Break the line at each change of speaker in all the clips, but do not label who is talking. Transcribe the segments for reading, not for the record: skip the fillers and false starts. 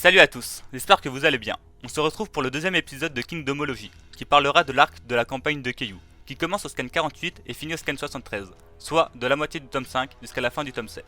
Salut à tous, j'espère que vous allez bien. On se retrouve pour le deuxième épisode de Kingdomology, qui parlera de l'arc de la campagne de Keiyu, qui commence au scan 48 et finit au scan 73, soit de la moitié du tome 5 jusqu'à la fin du tome 7.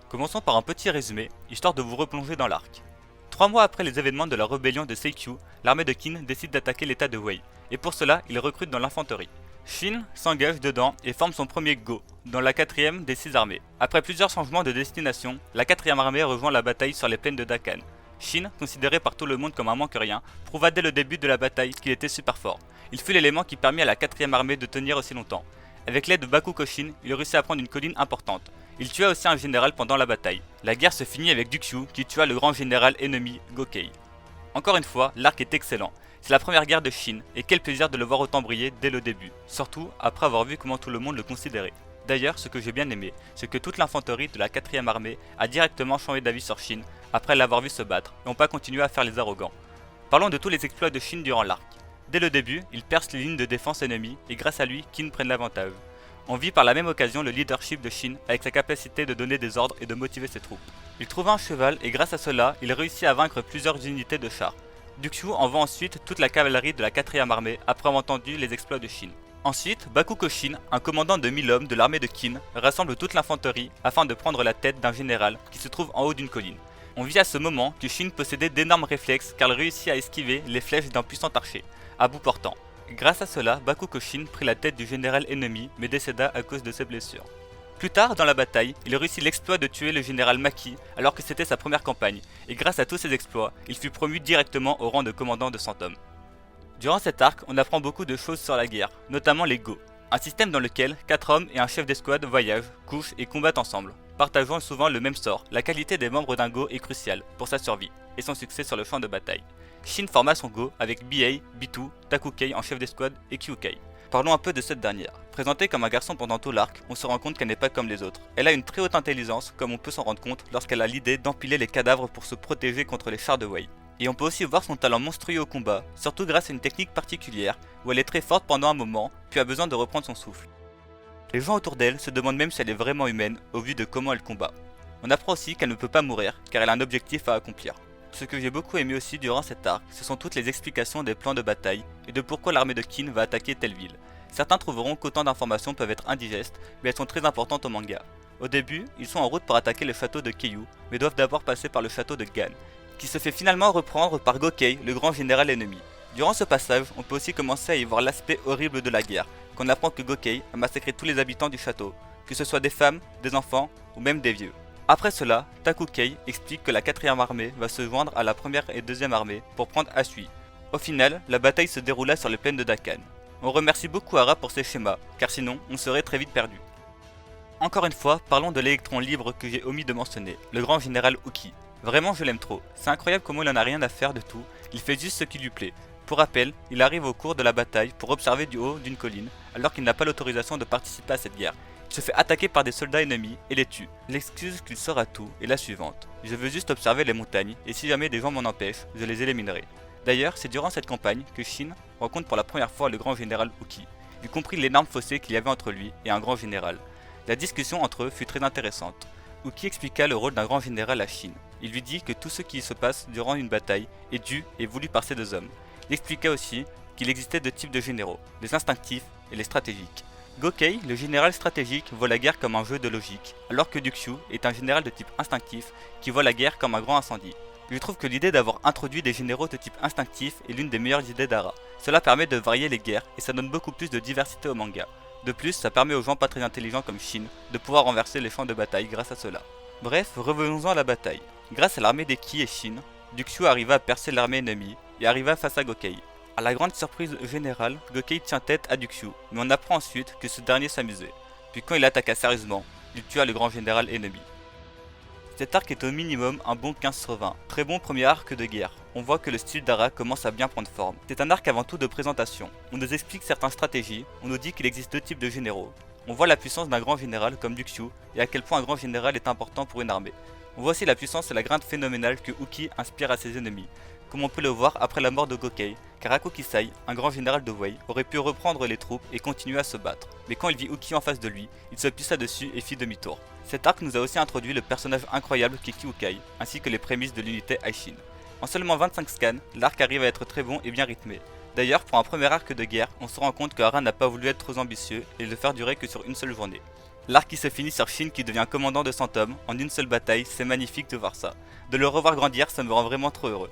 Commençons par un petit résumé, histoire de vous replonger dans l'arc. 3 mois après les événements de la rébellion de Seikyu, l'armée de Qin décide d'attaquer l'état de Wei, et pour cela il recrute dans l'infanterie. Shin s'engage dedans et forme son premier Go, dans la quatrième des 6 armées. Après plusieurs changements de destination, la quatrième armée rejoint la bataille sur les plaines de Dakan. Shin, considéré par tout le monde comme un manque-rien, prouva dès le début de la bataille qu'il était super fort. Il fut l'élément qui permit à la quatrième armée de tenir aussi longtemps. Avec l'aide de Bakukoshin, il réussit à prendre une colline importante. Il tua aussi un général pendant la bataille. La guerre se finit avec Duxiu qui tua le grand général ennemi Gokei. Encore une fois, l'arc est excellent. C'est la première guerre de Shin, et quel plaisir de le voir autant briller dès le début, surtout après avoir vu comment tout le monde le considérait. D'ailleurs, ce que j'ai bien aimé, c'est que toute l'infanterie de la 4ème armée a directement changé d'avis sur Shin après l'avoir vu se battre, et n'ont pas continué à faire les arrogants. Parlons de tous les exploits de Shin durant l'arc. Dès le début, il perce les lignes de défense ennemies, et grâce à lui, Qin prennent l'avantage. On vit par la même occasion le leadership de Shin avec sa capacité de donner des ordres et de motiver ses troupes. Il trouva un cheval et grâce à cela, il réussit à vaincre plusieurs unités de chars. Duxiu envoie ensuite toute la cavalerie de la 4ème armée après avoir entendu les exploits de Shin. Ensuite, Bakukoshin, un commandant de 1000 hommes de l'armée de Qin, rassemble toute l'infanterie afin de prendre la tête d'un général qui se trouve en haut d'une colline. On vit à ce moment que Shin possédait d'énormes réflexes car il réussit à esquiver les flèches d'un puissant archer, à bout portant. Grâce à cela, Bakukoshin prit la tête du général ennemi mais décéda à cause de ses blessures. Plus tard dans la bataille, il réussit l'exploit de tuer le général Maki alors que c'était sa première campagne, et grâce à tous ses exploits, il fut promu directement au rang de commandant de 100 hommes. Durant cet arc, on apprend beaucoup de choses sur la guerre, notamment les Go, un système dans lequel 4 hommes et un chef d'escouade voyagent, couchent et combattent ensemble, partageant souvent le même sort. La qualité des membres d'un Go est cruciale pour sa survie et son succès sur le champ de bataille. Shin forma son Go avec Bie, Bitu, Takukei en chef d'escouade et Kyukei. Parlons un peu de cette dernière. Présentée comme un garçon pendant tout l'arc, on se rend compte qu'elle n'est pas comme les autres. Elle a une très haute intelligence, comme on peut s'en rendre compte lorsqu'elle a l'idée d'empiler les cadavres pour se protéger contre les chars de Wei. Et on peut aussi voir son talent monstrueux au combat, surtout grâce à une technique particulière où elle est très forte pendant un moment, puis a besoin de reprendre son souffle. Les gens autour d'elle se demandent même si elle est vraiment humaine au vu de comment elle combat. On apprend aussi qu'elle ne peut pas mourir car elle a un objectif à accomplir. Ce que j'ai beaucoup aimé aussi durant cet arc, ce sont toutes les explications des plans de bataille et de pourquoi l'armée de Qin va attaquer telle ville. Certains trouveront qu'autant d'informations peuvent être indigestes, mais elles sont très importantes au manga. Au début, ils sont en route pour attaquer le château de Keiyu, mais doivent d'abord passer par le château de Gan, qui se fait finalement reprendre par Gokei, le grand général ennemi. Durant ce passage, on peut aussi commencer à y voir l'aspect horrible de la guerre, qu'on apprend que Gokei a massacré tous les habitants du château, que ce soit des femmes, des enfants ou même des vieux. Après cela, Takukei explique que la 4ème armée va se joindre à la 1ère et 2ème armée pour prendre Asui. Au final, la bataille se déroula sur les plaines de Dakan. On remercie beaucoup Hara pour ces schémas, car sinon on serait très vite perdu. Encore une fois, parlons de l'électron libre que j'ai omis de mentionner, le grand général Uki. Vraiment je l'aime trop, c'est incroyable comment il en a rien à faire de tout, il fait juste ce qui lui plaît. Pour rappel, il arrive au cours de la bataille pour observer du haut d'une colline, alors qu'il n'a pas l'autorisation de participer à cette guerre. Il se fait attaquer par des soldats ennemis et les tue. L'excuse qu'il sort à tout est la suivante: je veux juste observer les montagnes, et si jamais des gens m'en empêchent, je les éliminerai. D'ailleurs, c'est durant cette campagne que Shin rencontre pour la première fois le grand général Uki, y compris l'énorme fossé qu'il y avait entre lui et un grand général. La discussion entre eux fut très intéressante. Uki expliqua le rôle d'un grand général à Shin. Il lui dit que tout ce qui se passe durant une bataille est dû et voulu par ces deux hommes. Il expliqua aussi qu'il existait deux types de généraux, les instinctifs et les stratégiques. Gokei, le général stratégique, voit la guerre comme un jeu de logique, alors que Duxiu est un général de type instinctif qui voit la guerre comme un grand incendie. Je trouve que l'idée d'avoir introduit des généraux de type instinctif est l'une des meilleures idées d'Hara. Cela permet de varier les guerres et ça donne beaucoup plus de diversité au manga. De plus, ça permet aux gens pas très intelligents comme Shin de pouvoir renverser les champs de bataille grâce à cela. Bref, revenons-en à la bataille. Grâce à l'armée des Ki et Shin, Duxiu arriva à percer l'armée ennemie et arriva face à Gokei. À la grande surprise générale, Gokei tient tête à Duxiu, mais on apprend ensuite que ce dernier s'amusait. Puis quand il attaqua sérieusement, il tua le grand général ennemi. Cet arc est au minimum un bon 15 sur 20, très bon premier arc de guerre. On voit que le style d'Hara commence à bien prendre forme. C'est un arc avant tout de présentation. On nous explique certaines stratégies, on nous dit qu'il existe deux types de généraux. On voit la puissance d'un grand général comme Duxiu et à quel point un grand général est important pour une armée. On voit aussi la puissance et la grinta phénoménale que Uki inspire à ses ennemis, comme on peut le voir après la mort de Gokei, car Ako Kisai, un grand général de Wei, aurait pu reprendre les troupes et continuer à se battre. Mais quand il vit Uki en face de lui, il se pissa dessus et fit demi-tour. Cet arc nous a aussi introduit le personnage incroyable qu'est Kyukai, ainsi que les prémices de l'unité Aishin. En seulement 25 scans, l'arc arrive à être très bon et bien rythmé. D'ailleurs, pour un premier arc de guerre, on se rend compte que Hara n'a pas voulu être trop ambitieux et le faire durer que sur une seule journée. L'arc qui se finit sur Shin qui devient commandant de 100 hommes en une seule bataille, c'est magnifique de voir ça. De le revoir grandir, ça me rend vraiment trop heureux.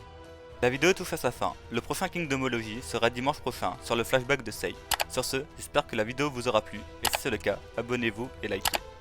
La vidéo touche à sa fin. Le prochain Kingdomology sera dimanche prochain sur le flashback de Sei. Sur ce, j'espère que la vidéo vous aura plu, et si c'est le cas, abonnez-vous et likez.